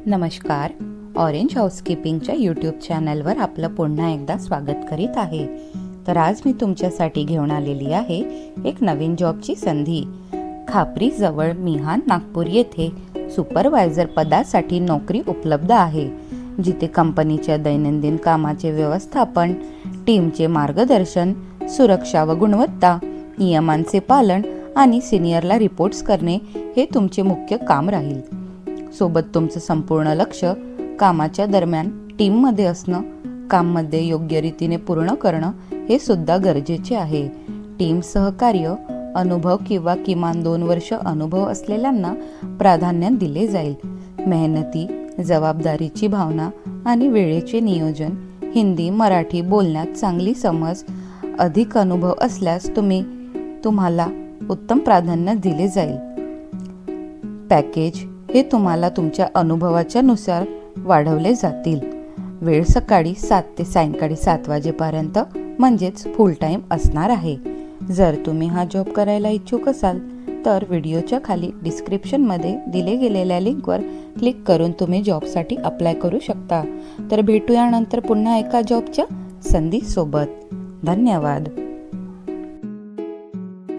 नमस्कार. Orange हाऊसकीपिंगच्या YouTube चॅनलवर आपलं पुन्हा एकदा स्वागत करीत आहे. तर आज मी तुमच्यासाठी घेऊन आलेली आहे एक नवीन जॉबची संधी. खापरीजवळ मिहान नागपूर येथे सुपरवायझर पदासाठी नोकरी उपलब्ध आहे, जिथे कंपनीच्या दैनंदिन कामाचे व्यवस्थापन, टीमचे मार्गदर्शन, सुरक्षा व गुणवत्ता, नियमांचे पालन आणि सिनियरला रिपोर्ट्स करणे हे तुमचे मुख्य काम राहील. सोबत तुमचं संपूर्ण लक्ष कामाच्या दरम्यान टीममध्ये असणं, काममध्ये योग्य रीतीने पूर्ण करणं हे सुद्धा गरजेचे आहे. टीम सहकार्य, अनुभव किंवा किमान 2 वर्ष अनुभव असलेल्यांना प्राधान्य दिले जाईल. मेहनती, जबाबदारीची भावना आणि वेळेचे नियोजन, हिंदी मराठी बोलण्यात चांगली समज, अधिक अनुभव असल्यास तुम्हाला उत्तम प्राधान्य दिले जाईल. पॅकेज हे तुम्हाला तुमच्या अनुभवाच्या नुसार वाढवले जातील. वेळ सकाळी 7 ते सायंकाळी 7 वाजेपर्यंत म्हणजेच फुल टाईम असणार आहे. जर तुम्ही हा जॉब करायला इच्छुक असाल तर व्हिडिओच्या खाली डिस्क्रिप्शनमध्ये दिले गेलेल्या लिंकवर क्लिक करून तुम्ही जॉबसाठी अप्लाय करू शकता. तर भेटूया नंतर पुन्हा एका जॉबच्या संधीसोबत. धन्यवाद.